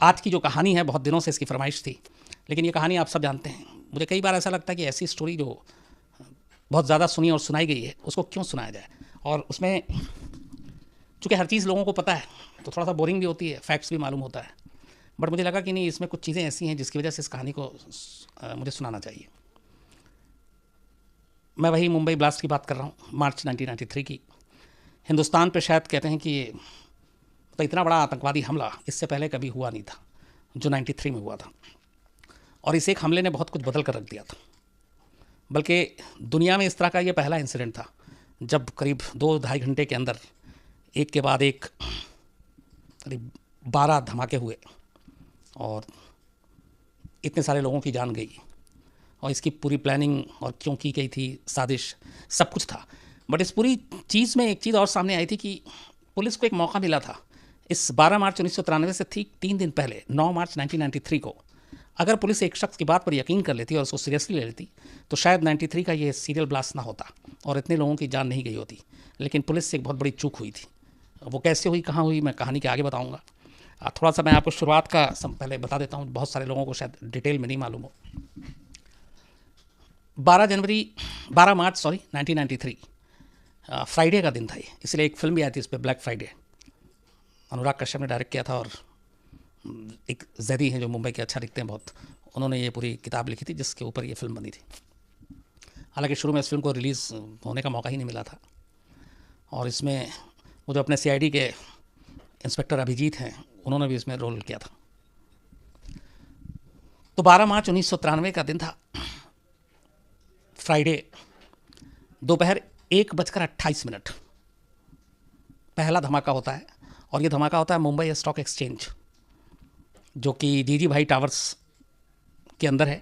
आज की जो कहानी है, बहुत दिनों से इसकी फरमाइश थी, लेकिन ये कहानी आप सब जानते हैं। मुझे कई बार ऐसा लगता है कि ऐसी स्टोरी जो बहुत ज़्यादा सुनी और सुनाई गई है, उसको क्यों सुनाया जाए। और उसमें चूँकि हर चीज़ लोगों को पता है तो थोड़ा सा बोरिंग भी होती है, फैक्ट्स भी मालूम होता है। बट मुझे लगा कि नहीं, इसमें कुछ चीज़ें ऐसी हैं जिसकी वजह से इस कहानी को मुझे सुनाना चाहिए। मैं वही मुंबई ब्लास्ट की बात कर रहा हूँ, मार्च 1993 की। हिंदुस्तान पे शायद कहते हैं कि तो इतना बड़ा आतंकवादी हमला इससे पहले कभी हुआ नहीं था जो 93 में हुआ था। और इस एक हमले ने बहुत कुछ बदल कर रख दिया था। बल्कि दुनिया में इस तरह का ये पहला इंसिडेंट था जब करीब 2-2.5 घंटे के अंदर एक के बाद एक करीब 12 धमाके हुए और इतने सारे लोगों की जान गई। और इसकी पूरी प्लानिंग और क्यों की गई थी, साजिश, सब कुछ था। बट इस पूरी चीज़ में एक चीज़ और सामने आई थी कि पुलिस को एक मौका मिला था इस 12 मार्च 1993 से ठीक 3 दिन पहले 9 मार्च 1993 को। अगर पुलिस एक शख्स की बात पर यकीन कर लेती और उसको सीरियसली ले लेती तो शायद 93 का ये सीरियल ब्लास्ट ना होता और इतने लोगों की जान नहीं गई होती। लेकिन पुलिस से एक बहुत बड़ी चूक हुई थी। वो कैसे हुई, कहाँ हुई, मैं कहानी के आगे बताऊँगा। थोड़ा सा मैं आपको शुरुआत का पहले बता देता हूँ, बहुत सारे लोगों को शायद डिटेल में नहीं मालूम हो। 12 मार्च 1993 फ्राइडे का दिन था ये, इसलिए एक फिल्म भी आई थी इस पर, ब्लैक फ्राइडे। अनुराग कश्यप ने डायरेक्ट किया था और एक जैदी हैं जो मुंबई के अच्छा दिखते हैं बहुत, उन्होंने ये पूरी किताब लिखी थी जिसके ऊपर ये फिल्म बनी थी। हालांकि शुरू में इस फिल्म को रिलीज़ होने का मौका ही नहीं मिला था। और इसमें वो जो अपने CID के इंस्पेक्टर अभिजीत हैं, उन्होंने भी इसमें रोल किया था। तो 12 मार्च 1993 का दिन था, फ्राइडे, दोपहर 1:28 पहला धमाका होता है। और ये धमाका होता है मुंबई स्टॉक एक्सचेंज, जो कि जीजी भाई टावर्स के अंदर है।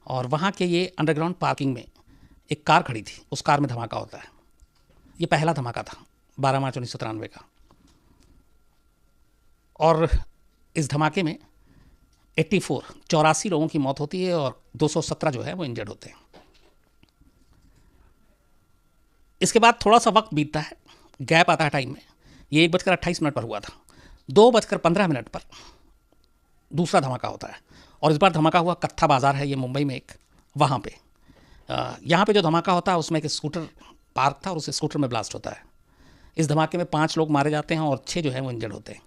और वहाँ के ये अंडरग्राउंड पार्किंग में एक कार खड़ी थी, उस कार में धमाका होता है। ये पहला धमाका था 12 मार्च 1993 का। और इस धमाके में 84 लोगों की मौत होती है और 217 जो है वो इंजर्ड होते हैं। इसके बाद थोड़ा सा वक्त बीतता है, गैप आता है टाइम में। ये 1:28 पर हुआ था। 2:15 पर दूसरा धमाका होता है। और इस बार धमाका हुआ कत्था बाज़ार है ये मुंबई में एक, वहाँ पे। यहाँ पे जो धमाका होता है उसमें एक स्कूटर पार्क था और उस स्कूटर में ब्लास्ट होता है। इस धमाके में 5 लोग मारे जाते हैं और 6 जो है वो इंजर्ड होते हैं।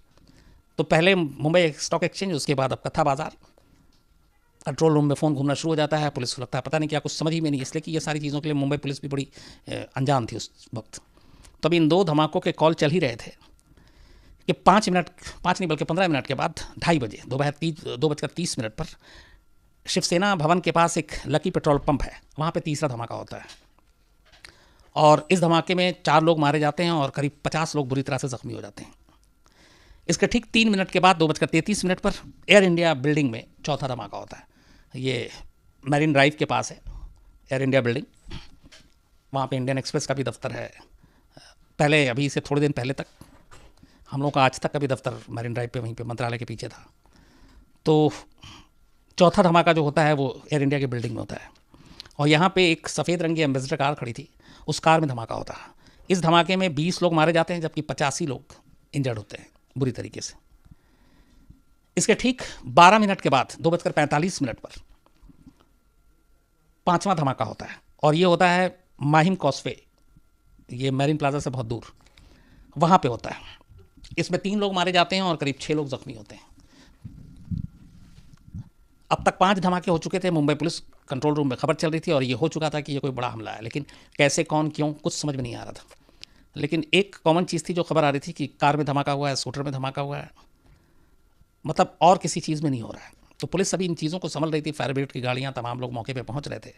तो पहले मुंबई स्टॉक एक्सचेंज, उसके बाद अब कत्था बाज़ार। कंट्रोल रूम में फ़ोन घूमना शुरू हो जाता है। पुलिस को लगता है पता नहीं क्या, कुछ समझ ही में नहीं, इसलिए कि ये सारी चीज़ों के लिए मुंबई पुलिस भी बड़ी अनजान थी उस वक्त। तब इन 2 धमाकों के कॉल चल ही रहे थे कि 5 नहीं बल्कि 15 मिनट के बाद 2:30 बजे, दोपहर 2:30 पर शिवसेना भवन के पास एक लकी पेट्रोल पंप है, वहाँ पे तीसरा धमाका होता है। और इस धमाके में 4 लोग मारे जाते हैं और करीब 50 लोग बुरी तरह से ज़ख्मी हो जाते हैं। इसके ठीक 3 मिनट के बाद 2:33 पर एयर इंडिया बिल्डिंग में चौथा धमाका होता है। ये मैरिन ड्राइव के पास है एयर इंडिया बिल्डिंग, वहाँ पे इंडियन एक्सप्रेस का भी दफ्तर है। पहले, अभी से थोड़े दिन पहले तक हम लोग का आज तक का भी दफ्तर मैरिन ड्राइव पे, वहीं पे मंत्रालय के पीछे था। तो चौथा धमाका जो होता है वो एयर इंडिया की बिल्डिंग में होता है। और यहाँ पे एक सफ़ेद रंग की एम्बेसडर कार खड़ी थी, उस कार में धमाका होता है। इस धमाके में 20 लोग मारे जाते हैं जबकि 85 लोग इंजर्ड होते हैं बुरी तरीके से। इसके ठीक 12 मिनट के बाद 2:45 पर 5वां धमाका होता है और ये होता है माहिम कॉस्वे, ये मैरिन प्लाजा से बहुत दूर, वहाँ पे होता है। इसमें 3 लोग मारे जाते हैं और करीब 6 लोग ज़ख्मी होते हैं। अब तक 5 धमाके हो चुके थे। मुंबई पुलिस कंट्रोल रूम में खबर चल रही थी और ये हो चुका था कि ये कोई बड़ा हमला है, लेकिन कैसे, कौन, क्यों, कुछ समझ में नहीं आ रहा था। लेकिन एक कॉमन चीज़ थी जो खबर आ रही थी कि कार में धमाका हुआ है, स्कूटर में धमाका हुआ है, मतलब और किसी चीज़ में नहीं हो रहा है। तो पुलिस सभी इन चीज़ों को संभल रही थी, फायर ब्रिगेड की गाड़ियाँ, तमाम लोग मौके पर पहुँच रहे थे।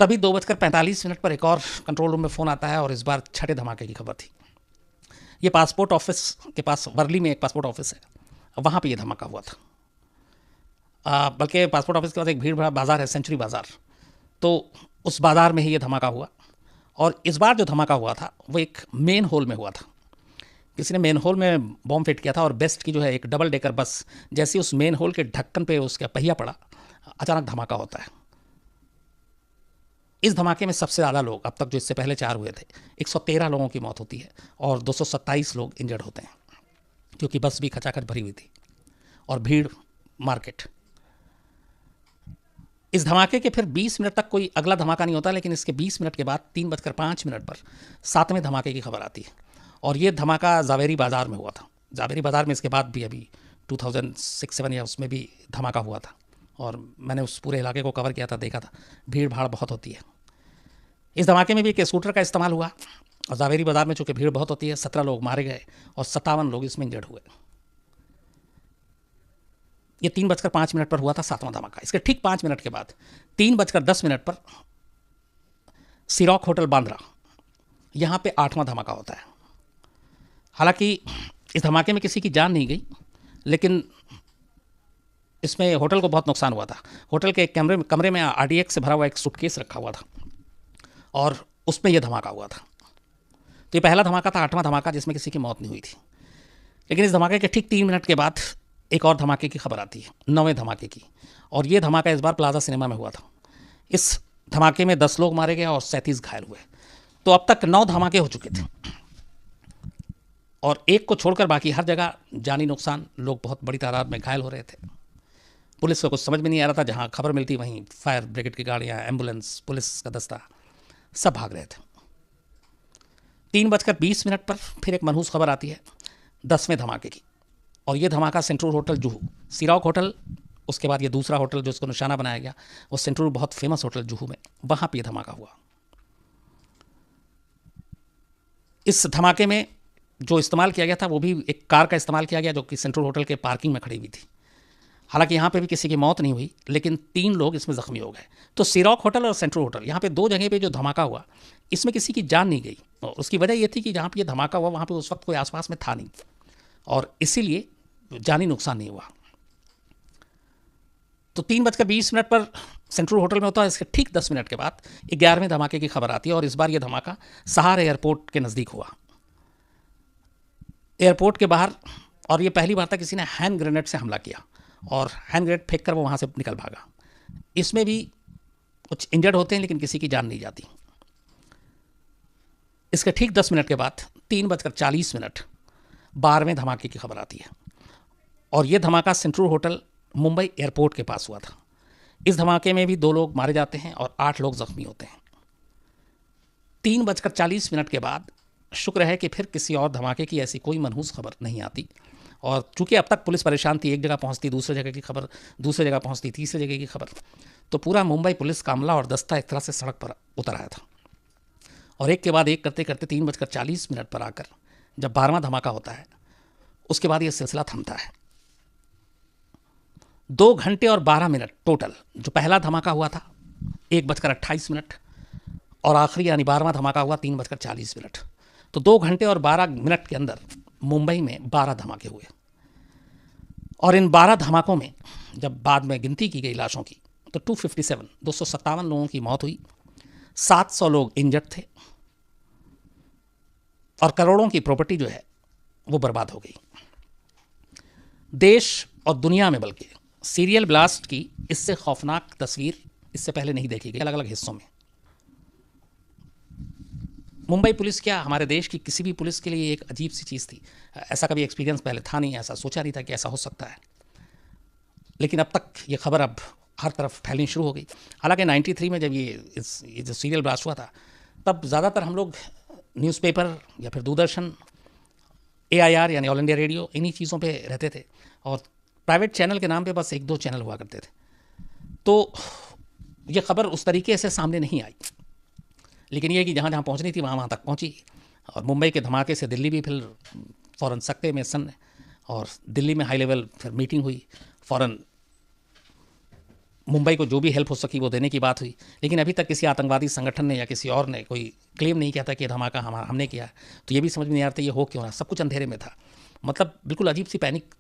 तभी 2:45 पर एक और कंट्रोल रूम में फ़ोन आता है और इस बार छठे धमाके की खबर थी। ये पासपोर्ट ऑफिस के पास, वर्ली में एक पासपोर्ट ऑफिस है, वहाँ पे ये धमाका हुआ था। बल्कि पासपोर्ट ऑफिस के पास एक भीड़ भाड़ बाज़ार है, सेंचुरी बाज़ार, तो उस बाज़ार में ही ये धमाका हुआ। और इस बार जो धमाका हुआ था वो एक मेन होल में हुआ था। किसी ने मेन होल में बॉम्ब फिट किया था और बेस्ट की जो है एक डबल डेकर बस, जैसे उस मेन होल के ढक्कन पे उसका पहिया पड़ा, अचानक धमाका होता है। इस धमाके में सबसे ज़्यादा लोग, अब तक जो इससे पहले 4 हुए थे, 113 लोगों की मौत होती है और 227 लोग इंजर्ड होते हैं, क्योंकि बस भी खचाखच भरी हुई थी। और भीड़ मार्केट। इस धमाके के फिर 20 मिनट तक कोई अगला धमाका नहीं होता, लेकिन इसके 20 मिनट के बाद 3:05 पर 7वें धमाके की खबर आती है। और ये धमाका जावेरी बाज़ार में हुआ था। जावेरी बाज़ार में इसके बाद भी अभी 2006-07 या उसमें भी धमाका हुआ था, और मैंने उस पूरे इलाके को कवर किया था, देखा था, भीड़ भाड़ बहुत होती है। इस धमाके में भी एक स्कूटर का इस्तेमाल हुआ, और जावेरी बाज़ार में चूँकि भीड़ बहुत होती है, 17 लोग मारे गए और 57 लोग इसमें इंजर्ड हुए। ये 3:05 पर हुआ था 7वां धमाका। इसके ठीक 5 मिनट के बाद 3:10 पर सिरॉक होटल बांद्रा, यहाँ पे 8वां धमाका होता है। हालांकि इस धमाके में किसी की जान नहीं गई, लेकिन इसमें होटल को बहुत नुकसान हुआ था। होटल के एक कमरे में RDX से भरा हुआ एक सूटकेस रखा हुआ था, और उसमें यह धमाका हुआ था। तो ये पहला धमाका था, 8वां धमाका, जिसमें किसी की मौत नहीं हुई थी। लेकिन इस धमाके के ठीक 3 मिनट के बाद एक और धमाके की खबर आती है, 9वें धमाके की। और ये धमाका इस बार प्लाजा सिनेमा में हुआ था। इस धमाके में 10 लोग मारे गए और 37 घायल हुए। तो अब तक 9 धमाके हो चुके थे, और एक को छोड़कर बाकी हर जगह जानी नुकसान, लोग बहुत बड़ी तादाद में घायल हो रहे थे। पुलिस को कुछ समझ में नहीं आ रहा था, जहाँ खबर मिलती वहीं फायर ब्रिगेड की गाड़ियाँ, एम्बुलेंस, पुलिस का दस्ता सब भाग रहे थे। 3:20 पर फिर एक मनहूस खबर आती है 10वें धमाके की, और ये धमाका सेंट्रल होटल जुहू, सिरॉक होटल, उसके बाद ये दूसरा होटल जो इसको निशाना बनाया गया, वो सेंट्रल बहुत फेमस होटल जुहू में, वहाँ पे ये धमाका हुआ। इस धमाके में जो इस्तेमाल किया गया था वो भी एक कार का इस्तेमाल किया गया, जो कि सेंट्रल होटल के पार्किंग में खड़ी हुई थी। हालांकि यहाँ पे भी किसी की मौत नहीं हुई, लेकिन 3 लोग इसमें ज़ख्मी हो गए। तो सिरॉक होटल और सेंट्रल होटल, यहाँ पे 2 जगह पे जो धमाका हुआ, इसमें किसी की जान नहीं गई। और उसकी वजह ये थी कि जहाँ पे ये धमाका हुआ वहाँ पे उस वक्त कोई आसपास में था नहीं, और इसीलिए जानी नुकसान नहीं हुआ। तो 3:20 पर सेंट्रल होटल में होता है। इसके ठीक 10 मिनट के बाद 11वें धमाके की खबर आती है, और इस बार यह धमाका सहार एयरपोर्ट के नज़दीक हुआ, एयरपोर्ट के बाहर। और ये पहली बार था किसी ने हैंड ग्रेनेड से हमला किया, और हैंड ग्रेनेड फेंक कर वो वहाँ से निकल भागा। इसमें भी कुछ इंजर्ड होते हैं, लेकिन किसी की जान नहीं जाती। इसके ठीक 10 मिनट के बाद 3:40 12वें धमाके की खबर आती है, और ये धमाका सेंट्रल होटल मुंबई एयरपोर्ट के पास हुआ था। इस धमाके में भी 2 लोग मारे जाते हैं और 8 लोग जख्मी होते हैं। 3:40 के बाद शुक्र है कि फिर किसी और धमाके की ऐसी कोई मनहूस खबर नहीं आती। और चूंकि अब तक पुलिस परेशान थी, एक जगह पहुंचती दूसरी जगह की खबर, दूसरी जगह पहुंचती तीसरी जगह की खबर, तो पूरा मुंबई पुलिस का अमला और दस्ता एक तरह से सड़क पर उतर आया था। और एक के बाद एक करते करते 3:40 पर आकर जब 12वां धमाका होता है, उसके बाद ये सिलसिला थमता है। 2 घंटे और 12 मिनट टोटल। जो पहला धमाका हुआ था 1:28, और आखिरी यानी 12वां धमाका हुआ 3:40। तो 2 घंटे और 12 मिनट के अंदर मुंबई में 12 धमाके हुए। और इन 12 धमाकों में जब बाद में गिनती की गई लाशों की, तो 257 लोगों की मौत हुई, 700 लोग इंजर्ड थे, और करोड़ों की प्रॉपर्टी जो है वो बर्बाद हो गई। देश और दुनिया में बल्कि सीरियल ब्लास्ट की इससे खौफनाक तस्वीर इससे पहले नहीं देखी गई। अलग अलग हिस्सों में मुंबई पुलिस, क्या हमारे देश की किसी भी पुलिस के लिए एक अजीब सी चीज़ थी। ऐसा कभी एक्सपीरियंस पहले था नहीं, ऐसा सोचा नहीं था कि ऐसा हो सकता है। लेकिन अब तक ये खबर अब हर तरफ फैलनी शुरू हो गई। हालांकि 93 में जब ये जो सीरियल ब्लास्ट हुआ था, तब ज़्यादातर हम लोग न्यूज़पेपर या फिर दूरदर्शन, AIR यानी ऑल इंडिया रेडियो, इन्हीं चीज़ों पे रहते थे, और प्राइवेट चैनल के नाम पे बस 1-2 चैनल हुआ करते थे। तो ये खबर उस तरीके से सामने नहीं आई। लेकिन ये कि जहाँ जहाँ पहुँचनी थी वहाँ वहाँ तक पहुँची। और मुंबई के धमाके से दिल्ली भी फिर फ़ौरन सकते में सन, और दिल्ली में हाई लेवल फिर मीटिंग हुई, फ़ौरन मुंबई को जो भी हेल्प हो सकी वो देने की बात हुई। लेकिन अभी तक किसी आतंकवादी संगठन ने या किसी और ने कोई क्लेम नहीं किया था कि धमाका हमने किया। तो ये भी समझ में नहीं आ रहा था ये हो क्यों रहा, सब कुछ अंधेरे में था। मतलब बिल्कुल अजीब सी पैनिक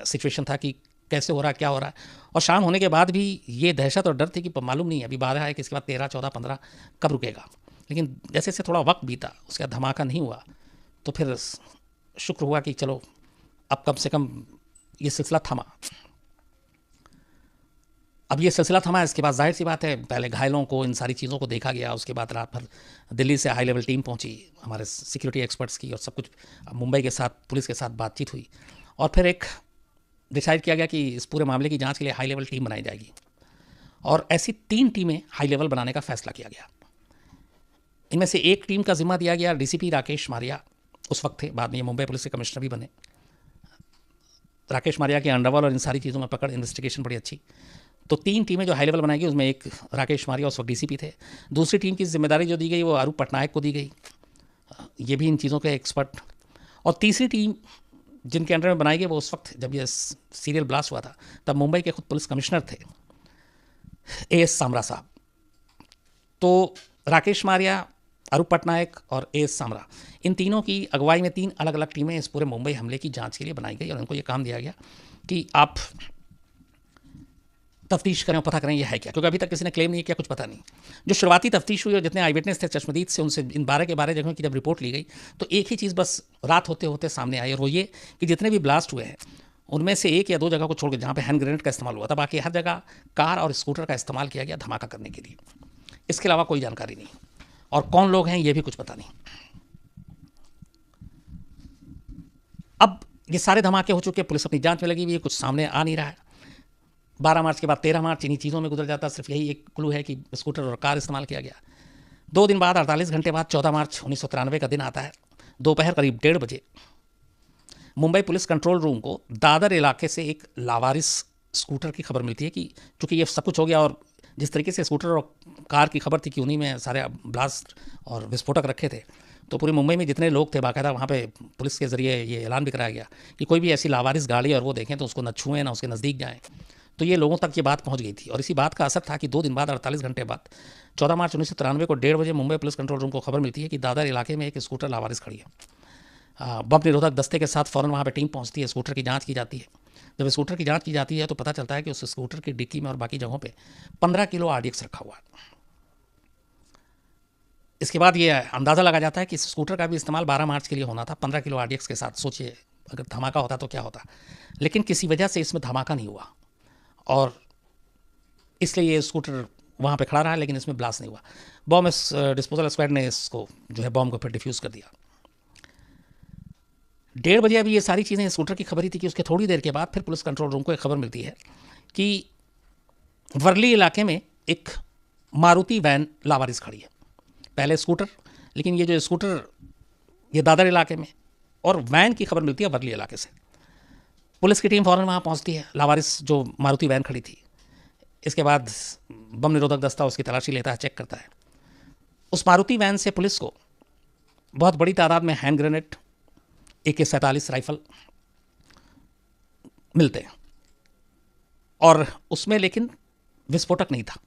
सिचुएशन था कि कैसे हो रहा है, क्या हो रहा है। और शाम होने के बाद भी ये दहशत और डर थी कि मालूम नहीं, अभी 12 है कि इसके बाद 13, 14, 15 कब रुकेगा। लेकिन जैसे जैसे थोड़ा वक्त बीता, उसके बाद धमाका नहीं हुआ, तो फिर शुक्र हुआ कि चलो अब कम से कम ये सिलसिला थमा। अब ये सिलसिला थमा, इसके बाद जाहिर सी बात है पहले घायलों को, इन सारी चीज़ों को देखा गया। उसके बाद रात भर दिल्ली से हाई लेवल टीम पहुंची हमारे सिक्योरिटी एक्सपर्ट्स की, और सब कुछ मुंबई के साथ पुलिस के साथ बातचीत हुई। और फिर एक डिसाइड किया गया कि इस पूरे मामले की जांच के लिए हाई लेवल टीम बनाई जाएगी और ऐसी 3 टीमें हाई लेवल बनाने का फैसला किया गया। इनमें से एक टीम का जिम्मा दिया गया डीसीपी राकेश मारिया, उस वक्त थे, बाद में ये मुंबई पुलिस के कमिश्नर भी बने। राकेश मारिया के अंडरवर्ल्ड और इन सारी चीज़ों में पकड़, इन्वेस्टिगेशन बड़ी अच्छी। तो 3 टीमें जो हाई लेवल बनाई गई, उसमें एक राकेश मारिया उस वक्त डीसीपी थे। दूसरी टीम की जिम्मेदारी जो दी गई वो अरूप पटनायक को दी गई, ये भी इन चीज़ों के एक्सपर्ट। और तीसरी टीम जिनके अंडर में बनाई गई वो उस वक्त जब ये सीरियल ब्लास्ट हुआ था तब मुंबई के खुद पुलिस कमिश्नर थे एएस सामरा साहब। तो राकेश मारिया, अरूप पटनायक और एएस सामरा, इन तीनों की अगुवाई में 3 अलग अलग टीमें इस पूरे मुंबई हमले की जांच के लिए बनाई गई और उनको ये काम दिया गया कि आप तफ्तीश करें और पता करें ये है क्या, क्योंकि अभी तक किसी ने क्लेम नहीं किया, कुछ पता नहीं। जो शुरुआती तफ्तीश हुई और जितने आई विटनेस थे चश्मदीद से, उनसे इन 12 के 12 जगहों की जब रिपोर्ट ली गई तो एक ही चीज़ बस रात होते होते सामने आई, और वो ये कि जितने भी ब्लास्ट हुए हैं उनमें से 1 या 2 जगह को छोड़ के जहाँ पे हैंड ग्रेनेड का इस्तेमाल हुआ था, बाकी हर जगह कार और स्कूटर का इस्तेमाल किया गया धमाका करने के लिए। इसके अलावा कोई जानकारी नहीं, और कौन लोग हैं ये भी कुछ पता नहीं। अब ये सारे धमाके हो चुके, पुलिस अपनी जांच में लगी हुई है, कुछ सामने आ नहीं रहा है। 12 मार्च के बाद 13 मार्च इन्हीं चीज़ों में गुजर जाता, सिर्फ यही एक क्लू है कि स्कूटर और कार इस्तेमाल किया गया। 2 दिन बाद 48 घंटे बाद 14 मार्च 1993 का दिन आता है। दोपहर करीब 1:30 बजे मुंबई पुलिस कंट्रोल रूम को दादर इलाके से एक लावारिस स्कूटर की खबर मिलती है कि चूँकि ये सब कुछ हो गया और जिस तरीके से स्कूटर और कार की खबर थी कि उन्हीं में सारे ब्लास्ट और विस्फोटक रखे थे, तो पूरी मुंबई में जितने लोग थे बाकायदा वहाँ पे पुलिस के ज़रिए ये ऐलान भी कराया गया कि कोई भी ऐसी लावारिस गाड़ी और वो देखें तो उसको न छुएं, ना उसके नज़दीक जाएँ। तो ये लोगों तक ये बात पहुंच गई थी, और इसी बात का असर था कि 2 दिन बाद 48 घंटे बाद 14 मार्च 1993 को 1:30 बजे मुंबई पुलिस कंट्रोल रूम को खबर मिलती है कि दादर इलाके में एक स्कूटर लावारिस खड़ी है। बम निरोधक दस्ते के साथ फ़ौरन वहाँ पर टीम पहुँचती है, स्कूटर की जाँच की जाती है। जब स्कूटर की जाँच की जाती है तो पता चलता है कि उस स्कूटर की डिक्की में और बाकी जगहों पर 15 किलो RDX रखा हुआ है। इसके बाद ये अंदाज़ा लगा जाता है कि इस स्कूटर का भी इस्तेमाल 12 मार्च के लिए होना था 15 किलो RDX के साथ। सोचिए अगर धमाका होता तो क्या होता, लेकिन किसी वजह से इसमें धमाका नहीं हुआ और इसलिए ये स्कूटर वहाँ पे खड़ा रहा, लेकिन इसमें ब्लास्ट नहीं हुआ। बॉम्ब डिस्पोजल स्क्वाड ने इसको जो है बॉम्ब को फिर डिफ्यूज़ कर दिया। 1:30 बजे अभी ये सारी चीज़ें स्कूटर की खबर ही थी कि उसके थोड़ी देर के बाद फिर पुलिस कंट्रोल रूम को एक खबर मिलती है कि वर्ली इलाके में एक मारुति वैन लावारिस खड़ी है। पहले स्कूटर, लेकिन ये जो स्कूटर ये दादर इलाके में, और वैन की खबर मिलती है वर्ली इलाके से। पुलिस की टीम फ़ौरन वहाँ पहुँचती है, लावारिस जो मारुति वैन खड़ी थी। इसके बाद बम निरोधक दस्ता उसकी तलाशी लेता है, चेक करता है। उस मारुति वैन से पुलिस को बहुत बड़ी तादाद में हैंड ग्रेनेड, AK-47 राइफल मिलते हैं, और उसमें लेकिन विस्फोटक नहीं था।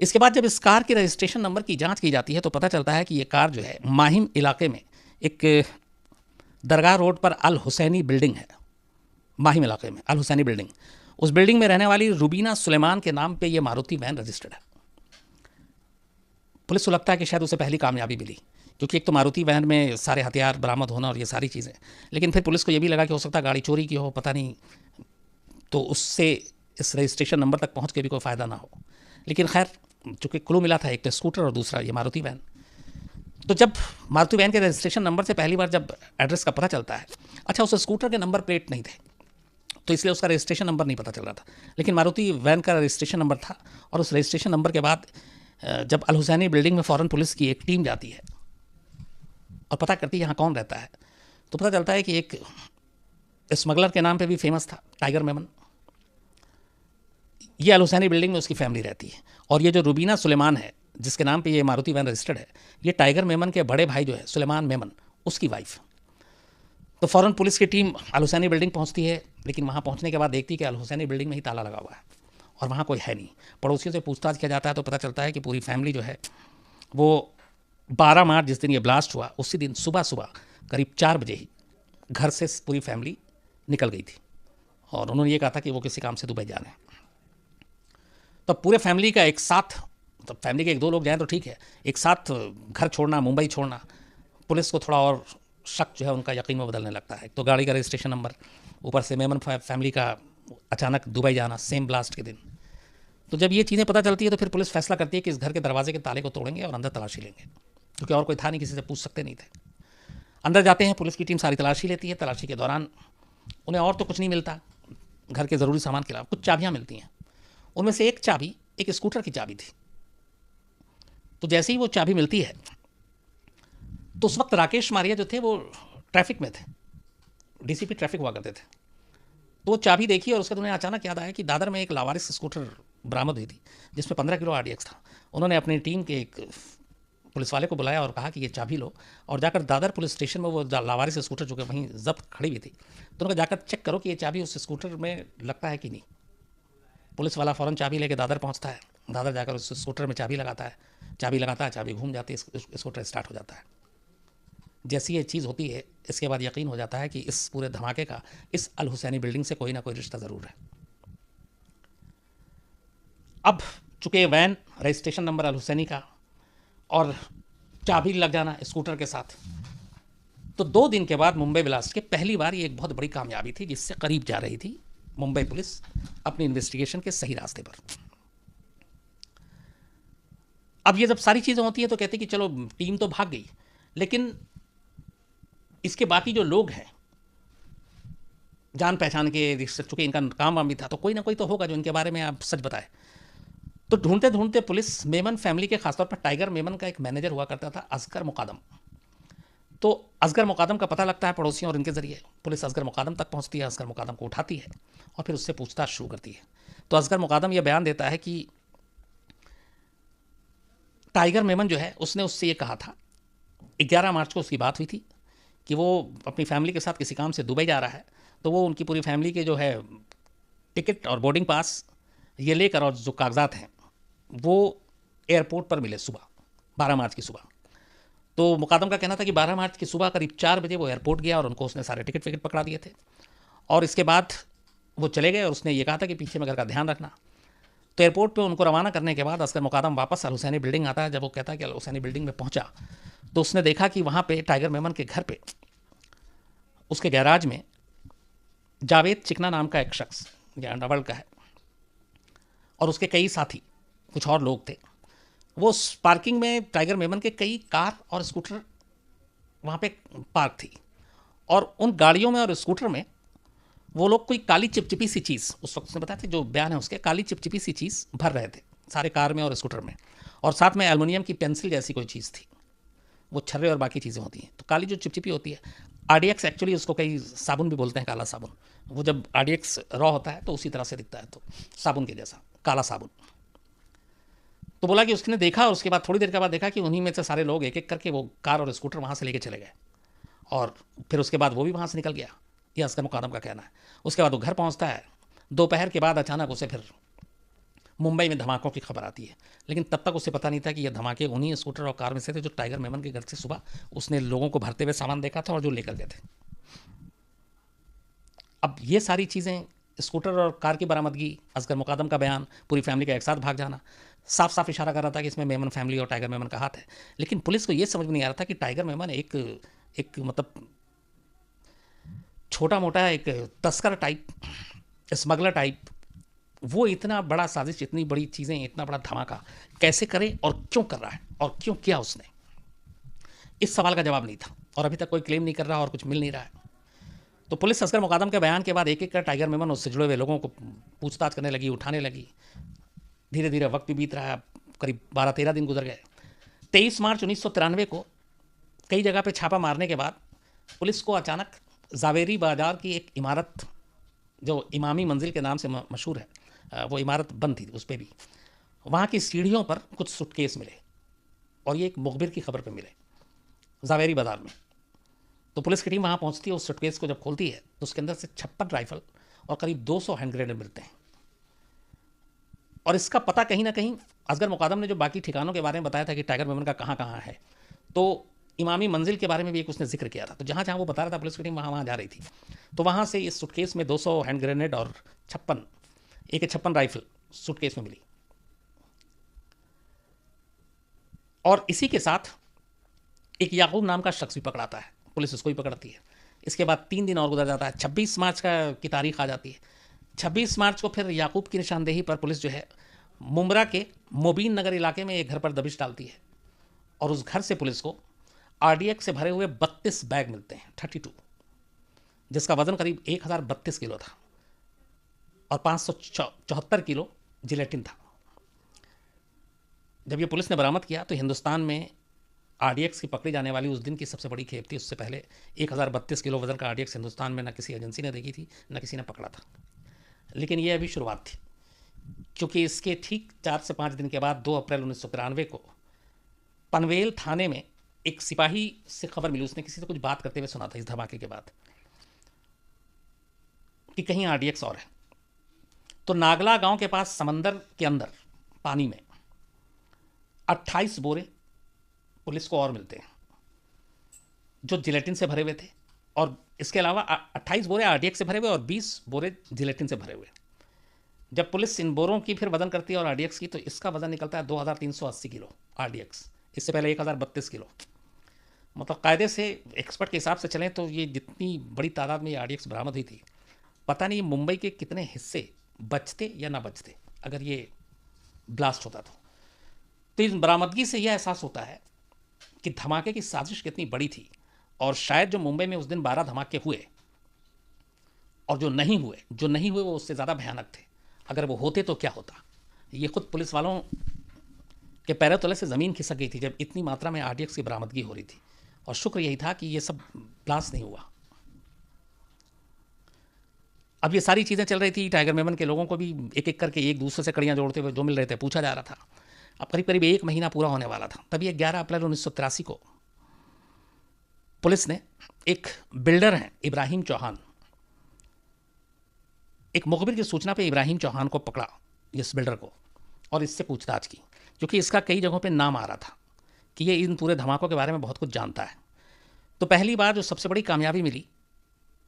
इसके बाद जब इस कार के रजिस्ट्रेशन नंबर की जांच की जाती है तो पता चलता है कि ये कार जो है माहिम इलाके में एक दरगाह रोड पर अल हुसैनी बिल्डिंग है। माहिम इलाके में अल हुसैनी बिल्डिंग, उस बिल्डिंग में रहने वाली रुबीना सुलेमान के नाम पे ये मारुति वैन रजिस्टर्ड है। पुलिस को लगता है कि शायद उसे पहली कामयाबी मिली, क्योंकि एक तो मारुति वैन में सारे हथियार बरामद होना और ये सारी चीज़ें, लेकिन फिर पुलिस को ये भी लगा कि हो सकता है गाड़ी चोरी की हो, पता नहीं, तो उससे इस रजिस्ट्रेशन नंबर तक पहुँच के भी कोई फ़ायदा ना हो। लेकिन खैर चूँकि क्लू मिला था, एक तो स्कूटर और दूसरा ये मारुति वैन। तो जब मारुति वैन के रजिस्ट्रेशन नंबर से पहली बार जब एड्रेस का पता चलता है, अच्छा उस स्कूटर के नंबर प्लेट नहीं थे तो इसलिए उसका रजिस्ट्रेशन नंबर नहीं पता चल रहा था, लेकिन मारुति वैन का रजिस्ट्रेशन नंबर था। और उस रजिस्ट्रेशन नंबर के बाद जब अल हुसैनी बिल्डिंग में फ़ौरन पुलिस की एक टीम जाती है और पता करती है यहाँ कौन रहता है, तो पता चलता है कि एक स्मगलर के नाम पे भी फेमस था, टाइगर मेमन। ये अल हुसैनी बिल्डिंग में उसकी फैमिली रहती है, और ये जो रुबीना सुलेमान है जिसके नाम पे ये मारुति वैन रजिस्टर्ड है, ये टाइगर मेमन के बड़े भाई जो है सुलेमान मेमन, उसकी वाइफ। तो फ़ौरन पुलिस की टीम अल हुसैनी बिल्डिंग पहुंचती है, लेकिन वहां पहुंचने के बाद देखती है कि अल हुसैनी बिल्डिंग में ही ताला लगा हुआ है और वहां कोई है नहीं। पड़ोसियों से पूछताछ किया जाता है तो पता चलता है कि पूरी फैमिली जो है वो 12 मार्च जिस दिन ये ब्लास्ट हुआ उसी दिन सुबह सुबह करीब 4 बजे ही घर से पूरी फैमिली निकल गई थी, और उन्होंने ये कहा था कि वो किसी काम से दुबई जा रहे हैं। तो पूरे फैमिली का एक साथ, तो फैमिली के 1-2 लोग जाएँ तो ठीक है, एक साथ घर छोड़ना, मुंबई छोड़ना, पुलिस को थोड़ा और शक जो है उनका यकीन में बदलने लगता है। तो गाड़ी का रजिस्ट्रेशन नंबर, ऊपर से मेमन फैमिली का अचानक दुबई जाना सेम ब्लास्ट के दिन। तो जब ये चीज़ें पता चलती है तो फिर पुलिस फैसला करती है कि इस घर के दरवाजे के ताले को तोड़ेंगे और अंदर तलाशी लेंगे, क्योंकि और कोई था नहीं, किसी से पूछ सकते नहीं थे। अंदर जाते हैं, पुलिस की टीम सारी तलाशी लेती है। तलाशी के दौरान उन्हें और तो कुछ नहीं मिलता घर के ज़रूरी सामान के अलावा, कुछ चाबियाँ मिलती हैं। उनमें से एक चाबी एक स्कूटर की चाबी थी। तो जैसे ही वो चाबी मिलती है तो उस वक्त राकेश मारिया जो थे वो ट्रैफिक में थे, डीसीपी ट्रैफिक हुआ करते थे। तो वो चाबी देखी और उसका उन्हें अचानक याद आया कि दादर में एक लावारिस स्कूटर बरामद हुई थी जिसमें 15 किलो आरडीएक्स था। उन्होंने अपनी टीम के एक पुलिस वाले को बुलाया और कहा कि ये चाबी लो और जाकर दादर पुलिस स्टेशन में वो लावारिस स्कूटर जो कि वहीं जब्त खड़ी हुई थी, तो उन्होंने जाकर चेक करो कि ये चाबी उस स्कूटर में लगता है कि नहीं। पुलिस वाला फ़ौरन चाबी लेके दादर पहुंचता है, दादर जाकर उस स्कूटर में चाबी लगाता है, चाबी घूम जाती है, स्कूटर स्टार्ट हो जाता है। जैसी ये चीज़ होती है इसके बाद यकीन हो जाता है कि इस पूरे धमाके का इस अल हुसैनी बिल्डिंग से कोई ना कोई रिश्ता ज़रूर है। अब चूंकि वैन रजिस्ट्रेशन नंबर अल हुसैनी का और चाबी लग जाना स्कूटर के साथ, तो 2 दिन के बाद मुंबई ब्लास्ट के पहली बार ये एक बहुत बड़ी कामयाबी थी जिससे करीब जा रही थी मुंबई पुलिस अपनी इन्वेस्टिगेशन के सही रास्ते पर। अब ये जब सारी चीज़ें होती है तो कहते कि चलो टीम तो भाग गई, लेकिन इसके बाकी जो लोग हैं जान पहचान के रिश्ते, चूंकि इनका काम वाम भी था तो कोई ना कोई तो होगा जो इनके बारे में आप सच बताए। तो ढूंढते ढूंढते पुलिस मेमन फैमिली के खासतौर पर टाइगर मेमन का एक मैनेजर हुआ करता था असगर मुकादम, तो असगर मुकादम का पता लगता है पड़ोसियों और इनके जरिए। पुलिस असगर मुकादम तक पहुंचती है, असगर मुकादम को उठाती है और फिर उससे पूछताछ शुरू करती है। तो असगर मुकादम यह बयान देता है कि टाइगर मेमन जो है उसने उससे ये कहा था, 11 मार्च को उसकी बात हुई थी कि वो अपनी फैमिली के साथ किसी काम से दुबई जा रहा है, तो वो उनकी पूरी फैमिली के जो है टिकट और बोर्डिंग पास ये लेकर और जो कागजात हैं वो एयरपोर्ट पर मिले सुबह 12 मार्च की सुबह। तो मुकादम का कहना था कि 12 मार्च की सुबह करीब 4 बजे वो एयरपोर्ट गया और उनको उसने सारे टिकट विकट पकड़ा दिए थे और इसके बाद वो चले गए और उसने ये कहा था कि पीछे में घर का ध्यान रखना। तो एयरपोर्ट पे उनको रवाना करने के बाद असगर मुकादम वापस अल हुसैनी बिल्डिंग आता है। जब वो कहता है कि अल हुसैनी बिल्डिंग में पहुंचा तो उसने देखा कि वहाँ पे टाइगर मेमन के घर पे उसके गैराज में जावेद चिकना नाम का एक शख्स, ये अंडरवर्ल्ड का है, और उसके कई साथी कुछ और लोग थे। वो पार्किंग में टाइगर मेमन के कई कार और स्कूटर वहाँ पे पार्क थी और उन गाड़ियों में और स्कूटर में वो लोग कोई काली चिपचिपी सी चीज़, उस वक्त उसने बताया था जो बयान है उसके, काली चिपचिपी सी चीज़ भर रहे थे सारे कार में और स्कूटर में, और साथ में एल्युमिनियम की पेंसिल जैसी कोई चीज़ थी, वो छर्रे और बाकी चीज़ें होती हैं। तो काली जो चिपचिपी होती है, आरडीएक्स एक्चुअली उसको कई साबुन भी बोलते हैं, काला साबुन। वो जब आरडीएक्स रॉ होता है तो उसी तरह से दिखता है, तो साबुन के जैसा काला साबुन। तो बोला कि उसने देखा और उसके बाद थोड़ी देर के बाद देखा कि उन्हीं में से सारे लोग एक एक करके वो कार और स्कूटर वहाँ से लेके चले गए और फिर उसके बाद वो भी वहाँ से निकल गया, ये असगर मुकादम का कहना है। उसके बाद वो घर पहुँचता है, दोपहर के बाद अचानक उसे फिर मुंबई में धमाकों की खबर आती है, लेकिन तब तक उसे पता नहीं था कि ये धमाके उन्हीं स्कूटर और कार में से थे जो टाइगर मेमन के घर से सुबह उसने लोगों को भरते हुए सामान देखा था और जो लेकर गए थे। अब ये सारी चीज़ें, स्कूटर और कार की बरामदगी, असगर मुकादम का बयान, पूरी फैमिली का एक साथ भाग जाना, साफ साफ इशारा कर रहा था कि इसमें मेमन फैमिली और टाइगर मेमन का हाथ है। लेकिन पुलिस को ये समझ में नहीं आ रहा था कि टाइगर मेमन एक मतलब छोटा मोटा एक तस्कर टाइप, स्मगलर टाइप, वो इतना बड़ा साजिश, इतनी बड़ी चीज़ें, इतना बड़ा धमाका कैसे करे और क्यों कर रहा है और क्यों किया उसने, इस सवाल का जवाब नहीं था और अभी तक कोई क्लेम नहीं कर रहा और कुछ मिल नहीं रहा है। तो पुलिस असगर मुकादम के बयान के बाद एक एक कर टाइगर मेमन उससे जुड़े हुए लोगों को पूछताछ करने लगी, उठाने लगी। धीरे धीरे वक्त भी बीत रहा, करीब 12-13 दिन गुजर गए। 23 मार्च 1993 को कई जगह पे छापा मारने के बाद पुलिस को अचानक जावेरी बाजार की एक इमारत जो इमामी मंजिल के नाम से मशहूर है, वो इमारत बंद थी, उस पर भी वहाँ की सीढ़ियों पर कुछ सूटकेस मिले और ये एक मुखबिर की खबर पे मिले जावेरी बाजार में। तो पुलिस की टीम वहाँ पहुँचती है, उस सूटकेस को जब खोलती है तो उसके अंदर से 56 राइफल और करीब 200 हैंड ग्रेनेड मिलते हैं। और इसका पता कहीं ना कहीं असगर मुकादम ने जो बाकी ठिकानों के बारे में बताया था कि टाइगर मेमन का कहाँ कहाँ है, तो इमामी मंजिल के बारे में भी एक उसने जिक्र किया था। तो जहाँ जहाँ वो बता रहा था पुलिस की टीम वहाँ वहाँ जा रही थी। तो वहाँ से इस सूटकेस में 200 हैंड ग्रेनेड और 56 राइफल सूटकेस में मिली। और इसी के साथ एक याकूब नाम का शख्स भी पकड़ाता है, पुलिस उसको भी पकड़ती है। इसके बाद 3 दिन और गुजर जाता है, 26 मार्च की तारीख आ जाती है। 26 मार्च को फिर याकूब की निशानदेही पर पुलिस जो है मुमरा के मोबीन नगर इलाके में एक घर पर दबिश डालती है और उस घर से पुलिस को आरडीएक्स से भरे हुए 32 बैग मिलते हैं, 32, जिसका वजन करीब 1032 किलो था और 574 किलो जिलेटिन था। जब ये पुलिस ने बरामद किया तो हिंदुस्तान में आरडीएक्स की पकड़ी जाने वाली उस दिन की सबसे बड़ी खेप थी। उससे पहले 1032 किलो वजन का आरडीएक्स हिंदुस्तान में न किसी एजेंसी ने देखी थी, न किसी ने पकड़ा था। लेकिन ये अभी शुरुआत थी, क्योंकि इसके ठीक 4 से 5 दिन के बाद 2 अप्रैल 1993 को पनवेल थाने में एक सिपाही से खबर मिली। उसने किसी से कुछ बात करते हुए सुना था इस धमाके के बाद कि कहीं आरडीएक्स और है। तो नागला गांव के पास समंदर के अंदर पानी में 28 बोरे पुलिस को और मिलते हैं जो जिलेटिन से भरे हुए थे, और इसके अलावा 28 बोरे आरडीएक्स से भरे हुए और 20 बोरे जिलेटिन से भरे हुए। जब पुलिस इन बोरों की फिर वजन करती है और आरडीएक्स की, तो इसका वजन निकलता है 2380 किलो आरडीएक्स। इससे पहले 1032 किलो। मतलब कायदे से एक्सपर्ट के हिसाब से चलें तो ये जितनी बड़ी तादाद में ये आरडीएक्स बरामद हुई थी, पता नहीं मुंबई के कितने हिस्से बचते या ना बचते अगर ये ब्लास्ट होता तो इस बरामदगी से यह एहसास होता है कि धमाके की साजिश कितनी बड़ी थी। और शायद जो मुंबई में उस दिन 12 धमाके हुए और जो नहीं हुए वो उससे ज़्यादा भयानक थे। अगर वो होते तो क्या होता। ये खुद पुलिस वालों के पैरों तले से ज़मीन खिसक गई थी जब इतनी मात्रा में आरडीएक्स की बरामदगी हो रही थी। और शुक्र यही था कि ये सब ब्लास्ट नहीं हुआ। अब ये सारी चीज़ें चल रही थी, टाइगर मेमन के लोगों को भी एक एक करके एक दूसरे से कड़ियाँ जोड़ते हुए जो मिल रहे थे पूछा जा रहा था। अब करीब करीब 1 महीना पूरा होने वाला था। तभी 11 अप्रैल 1983 को पुलिस ने एक बिल्डर हैं इब्राहिम चौहान, एक मुखबिर की सूचना पे इब्राहिम चौहान को पकड़ा, इस बिल्डर को, और इससे पूछताछ की, क्योंकि इसका कई जगहों पे नाम आ रहा था कि ये इन पूरे धमाकों के बारे में बहुत कुछ जानता है। तो पहली बार जो सबसे बड़ी कामयाबी मिली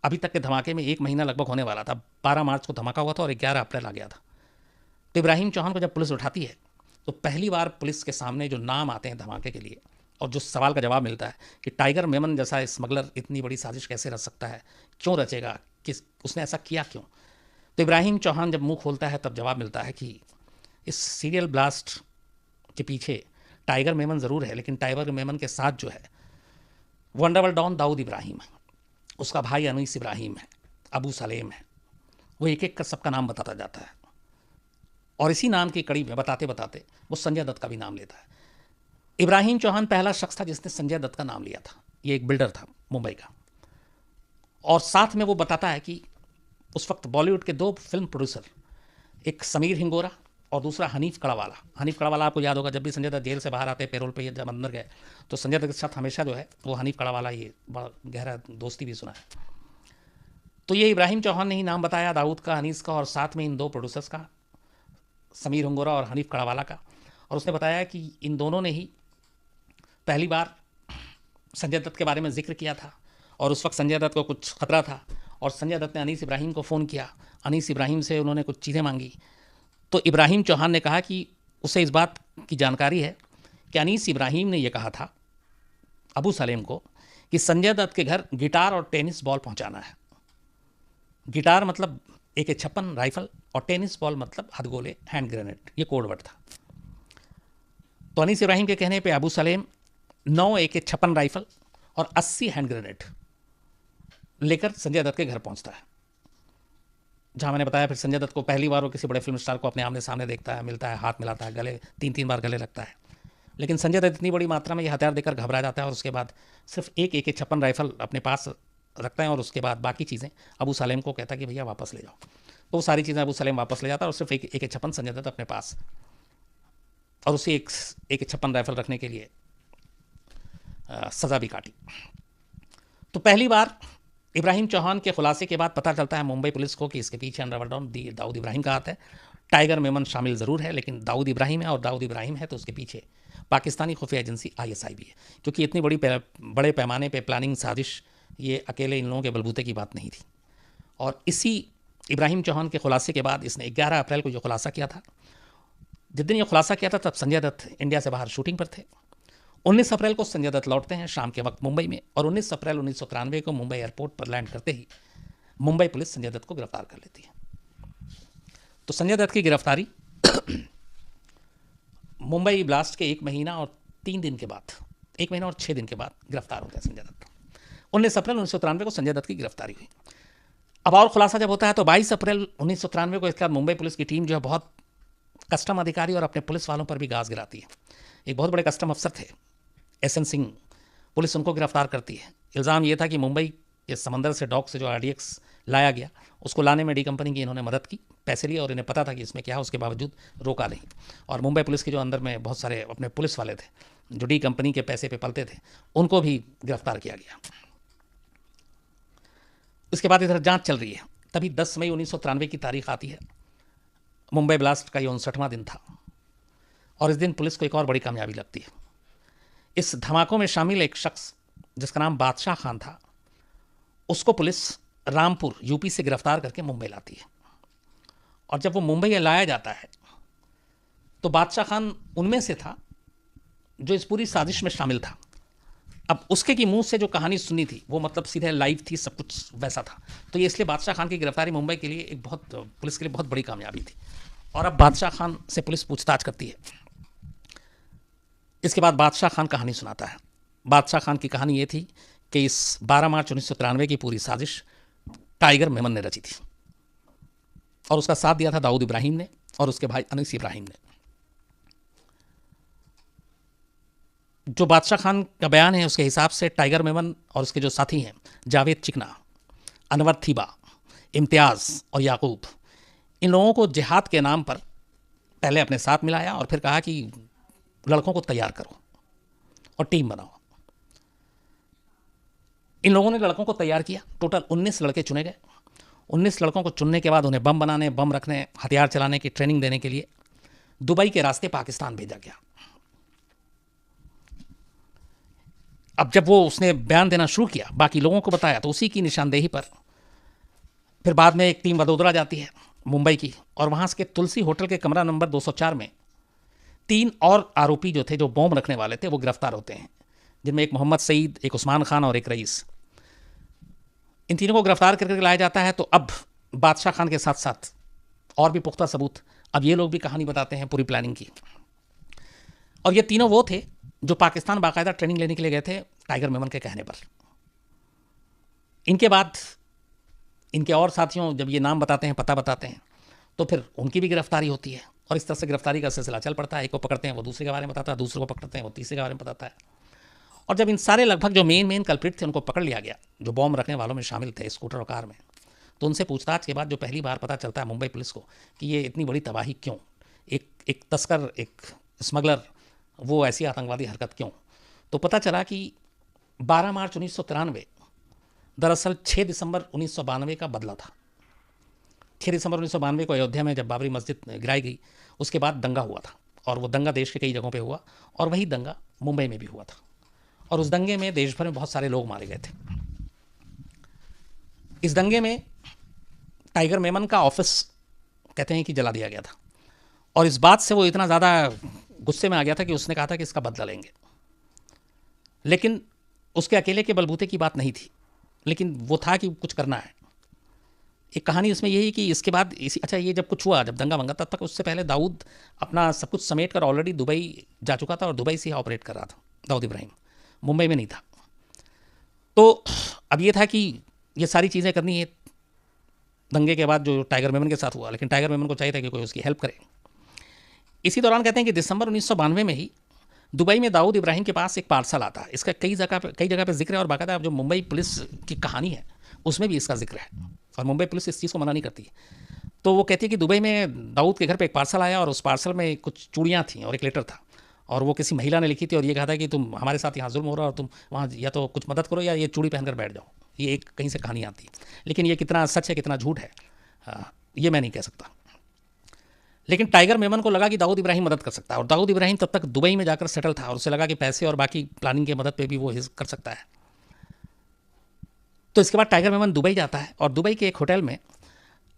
अभी तक के धमाके में, 1 महीना लगभग होने वाला था, 12 मार्च को धमाका हुआ था और 11 अप्रैल आ गया था। तो इब्राहिम चौहान को जब पुलिस उठाती है तो पहली बार पुलिस के सामने जो नाम आते हैं धमाके के लिए और जो सवाल का जवाब मिलता है कि टाइगर मेमन जैसा स्मगलर इतनी बड़ी साजिश कैसे रच सकता है, क्यों रचेगा, किस उसने ऐसा किया क्यों। तो इब्राहिम चौहान जब मुंह खोलता है तब जवाब मिलता है कि इस सीरियल ब्लास्ट के पीछे टाइगर मेमन ज़रूर है, लेकिन टाइगर मेमन के साथ जो है वो अंडरवर्ल्ड डॉन दाऊद इब्राहिम है, उसका भाई अनीस इब्राहिम है, अबू सलेम है। वो एक एक कर सबका नाम बताता जाता है और इसी नाम की कड़ी में बताते बताते वो संजय दत्त का भी नाम लेता है। इब्राहिम चौहान पहला शख्स था जिसने संजय दत्त का नाम लिया था। ये एक बिल्डर था मुंबई का, और साथ में वो बताता है कि उस वक्त बॉलीवुड के 2 फिल्म प्रोड्यूसर, एक समीर हिंगोरा और दूसरा हनीफ कड़ावाला। हनीफ कड़ावाला आपको याद होगा, जब भी संजय दत्त जेल से बाहर आते पैरोल पे जब अंदर गए तो संजय दत्त के साथ हमेशा जो है वो हनीफ कड़ावाला, ये बड़ा गहरा दोस्ती भी सुना है। तो ये इब्राहिम चौहान ने ही नाम बताया दाऊद का, अनीस का, और साथ में इन 2 प्रोड्यूसर्स का, समीर हिंगोरा और हनीफ कड़ावाला का। और उसने बताया कि इन दोनों ने ही पहली बार संजय दत्त के बारे में जिक्र किया था और उस वक्त संजय दत्त को कुछ खतरा था और संजय दत्त ने अनीस इब्राहिम को फ़ोन किया। अनीस इब्राहिम से उन्होंने कुछ चीज़ें मांगी तो इब्राहिम चौहान ने कहा कि उसे इस बात की जानकारी है कि अनीस इब्राहिम ने यह कहा था अबू सलेम को कि संजय दत्त के घर गिटार और टेनिस बॉल पहुंचाना है। गिटार मतलब AK-56 राइफल और टेनिस बॉल मतलब हथगोले, हैंड ग्रेनेड, ये कोड वर्ड था। तो अनीस इब्राहिम के कहने पे अबू सलेम 9 AK-56 राइफल और 80 हैंड ग्रेनेड लेकर संजय दत्त के घर पहुंचता है, जहां मैंने बताया फिर संजय दत्त को पहली बार वो किसी बड़े फिल्म स्टार को अपने आमने सामने देखता है, मिलता है, हाथ मिलाता है, गले 3-3 बार गले लगता है। लेकिन संजय दत्त इतनी बड़ी मात्रा में ये हथियार देकर घबरा जाता है और उसके बाद सिर्फ एक AK-56 राइफल अपने पास रखता है और उसके बाद बाकी चीज़ें अबू सलेम को कहता है कि भैया वापस ले जाओ। तो वो सारी चीज़ें अबू सलेम वापस ले जाता है और सिर्फ एक AK-56 संजय दत्त अपने पास, और उसे एक AK-56 राइफल रखने के लिए सज़ा भी काटी। तो पहली बार इब्राहिम चौहान के खुलासे के बाद पता चलता है मुंबई पुलिस को कि इसके पीछे अंडरवर्ल्ड डॉन दाऊद इब्राहिम का हाथ है। टाइगर मेमन शामिल ज़रूर है, लेकिन दाऊद इब्राहिम है, और दाऊद इब्राहिम है तो उसके पीछे पाकिस्तानी खुफिया एजेंसी ISI भी है, क्योंकि इतनी बड़े पैमाने पे प्लानिंग साजिश ये अकेले इन लोगों के बलबूते की बात नहीं थी। और इसी इब्राहिम चौहान के खुलासे के बाद इसने 11 अप्रैल को जो खुलासा किया था, जिस दिन ये खुलासा किया था तब संजय दत्त इंडिया से बाहर शूटिंग पर थे। 19 अप्रैल को संजय दत्त लौटते हैं शाम के वक्त मुंबई में, और 19 अप्रैल 1993 को मुंबई एयरपोर्ट पर लैंड करते ही मुंबई पुलिस संजय दत्त को गिरफ्तार कर लेती है। तो संजय दत्त की गिरफ्तारी मुंबई ब्लास्ट के 1 महीना और 3 दिन के बाद, 1 महीना और 6 दिन के बाद गिरफ्तार होते हैं संजय दत्त। 19 अप्रैल 1993 को संजय दत्त की गिरफ्तारी हुई। अब और खुलासा जब होता है तो 22 अप्रैल 1993 को इसके बाद मुंबई पुलिस की टीम जो है बहुत कस्टम अधिकारी और अपने पुलिस वालों पर भी गाज गिराती है। एक बहुत बड़े कस्टम अफसर थे SN सिंह, पुलिस उनको गिरफ्तार करती है। इल्ज़ाम ये था कि मुंबई के समंदर से डॉक से जो RDX लाया गया, उसको लाने में डी कंपनी की इन्होंने मदद की, पैसे लिए, और इन्हें पता था कि इसमें क्या है, उसके बावजूद रोका नहीं। और मुंबई पुलिस के जो अंदर में बहुत सारे अपने पुलिस वाले थे जो डी कंपनी के पैसे पे पलते थे, उनको भी गिरफ्तार किया गया। इसके बाद इधर जांच चल रही है। तभी 10 मई 1993 की तारीख आती है। मुंबई ब्लास्ट का ये 59वां दिन था और इस दिन पुलिस को एक और बड़ी कामयाबी लगती है। इस धमाकों में शामिल एक शख्स जिसका नाम बादशाह खान था, उसको पुलिस रामपुर यूपी से गिरफ्तार करके मुंबई लाती है। और जब वो मुंबई लाया जाता है तो बादशाह खान उनमें से था जो इस पूरी साजिश में शामिल था। अब उसके की मुंह से जो कहानी सुनी थी वो मतलब सीधे लाइव थी, सब कुछ वैसा था। तो ये इसलिए बादशाह खान की गिरफ्तारी मुंबई के लिए एक बहुत, पुलिस के लिए बहुत बड़ी कामयाबी थी। और अब बादशाह खान से पुलिस पूछताछ करती है। इसके बाद बादशाह खान कहानी सुनाता है। बादशाह खान की कहानी ये थी कि इस 12 मार्च 1993 की पूरी साजिश टाइगर मेमन ने रची थी और उसका साथ दिया था दाऊद इब्राहिम ने और उसके भाई अनीस इब्राहिम ने। जो बादशाह खान का बयान है उसके हिसाब से टाइगर मेमन और उसके जो साथी हैं जावेद चिकना, अनवर थीबा, इम्तियाज़ और याकूब, इन लोगों को जिहाद के नाम पर पहले अपने साथ मिलाया और फिर कहा कि लड़कों को तैयार करो और टीम बनाओ। इन लोगों ने लड़कों को तैयार किया। टोटल 19 लड़के चुने गए। 19 लड़कों को चुनने के बाद उन्हें बम बनाने, बम रखने, हथियार चलाने की ट्रेनिंग देने के लिए दुबई के रास्ते पाकिस्तान भेजा गया। अब जब वो उसने बयान देना शुरू किया, बाकी लोगों को बताया, तो उसी की निशानदेही पर फिर बाद में एक टीम वडोदरा जाती है मुंबई की, और वहाँ के तुलसी होटल के कमरा नंबर 204 में 3 और आरोपी जो थे, जो बॉम्ब रखने वाले थे, वो गिरफ्तार होते हैं, जिनमें एक मोहम्मद सईद, एक उस्मान खान और एक रईस। इन तीनों को गिरफ्तार करके लाया जाता है। तो अब बादशाह खान के साथ साथ और भी पुख्ता सबूत, अब ये लोग भी कहानी बताते हैं पूरी प्लानिंग की। और ये तीनों वो थे जो पाकिस्तान बाकायदा ट्रेनिंग लेने के लिए गए थे टाइगर मेमन के कहने पर। इनके बाद इनके और साथियों जब ये नाम बताते हैं, पता बताते हैं, तो फिर उनकी भी गिरफ्तारी होती है और इस तरह से गिरफ्तारी का सिलसिला चल पड़ता है। एक को पकड़ते हैं, वो दूसरे के बारे में बताता है, दूसरे को पकड़ते हैं, वो तीसरे के बारे में बताता है। और जब इन सारे लगभग जो मेन कल्प्रिट थे उनको पकड़ लिया गया, जो बॉम्ब रखने वालों में शामिल थे स्कूटर और कार में, तो उनसे पूछताछ के बाद जो पहली बार पता चलता है मुंबई पुलिस को कि ये इतनी बड़ी तबाही क्यों, एक तस्कर, एक स्मगलर, वो ऐसी आतंकवादी हरकत क्यों, तो पता चला कि 12 मार्च 1993 दरअसल 6 दिसंबर 1992 का बदला था। 6 दिसंबर 1992 को अयोध्या में जब बाबरी मस्जिद गिराई गई, उसके बाद दंगा हुआ था और वो दंगा देश के कई जगहों पे हुआ और वही दंगा मुंबई में भी हुआ था और उस दंगे में देश भर में बहुत सारे लोग मारे गए थे। इस दंगे में टाइगर मेमन का ऑफिस कहते हैं कि जला दिया गया था और इस बात से वो इतना ज़्यादा गुस्से में आ गया था कि उसने कहा था कि इसका बदला लेंगे। लेकिन उसके अकेले के बलबूते की बात नहीं थी, लेकिन वो था कि कुछ करना है। एक कहानी उसमें यही कि इसके बाद ये जब कुछ हुआ, जब दंगा मंगा, तब तक उससे पहले दाऊद अपना सब कुछ समेट कर ऑलरेडी दुबई जा चुका था और दुबई से ऑपरेट कर रहा था। दाऊद इब्राहिम मुंबई में नहीं था। तो अब ये था कि ये सारी चीज़ें करनी है दंगे के बाद जो टाइगर मेमन के साथ हुआ, लेकिन टाइगर मेमन को चाहिए था कि कोई उसकी हेल्प करे। इसी दौरान कहते हैं कि दिसंबर 1992 में ही दुबई में दाऊद इब्राहिम के पास एक पार्सल आता है। इसका कई जगह पे जिक्र है और बाकायदा जो मुंबई पुलिस की कहानी है उसमें भी इसका जिक्र है और मुंबई पुलिस इस चीज़ को मना नहीं करती है। तो वो कहती है कि दुबई में दाऊद के घर पे एक पार्सल आया और उस पार्सल में कुछ चूड़ियाँ थीं और एक लेटर था और वो किसी महिला ने लिखी थी और ये कहा था कि तुम हमारे साथ यहाँ जुल्म हो रहा है और तुम वहाँ या तो कुछ मदद करो या ये चूड़ी पहनकर बैठ जाओ। ये एक कहीं से कहानी आती है, लेकिन ये कितना सच है कितना झूठ है ये मैं नहीं कह सकता। लेकिन टाइगर मेमन को लगा कि दाऊद इब्राहिम मदद कर सकता है और दाऊद इब्राहिम तब तक दुबई में जाकर सेटल था और उसे लगा कि पैसे और बाकी प्लानिंग की मदद पे भी वो कर सकता है। तो इसके बाद टाइगर मेमन दुबई जाता है और दुबई के एक होटल में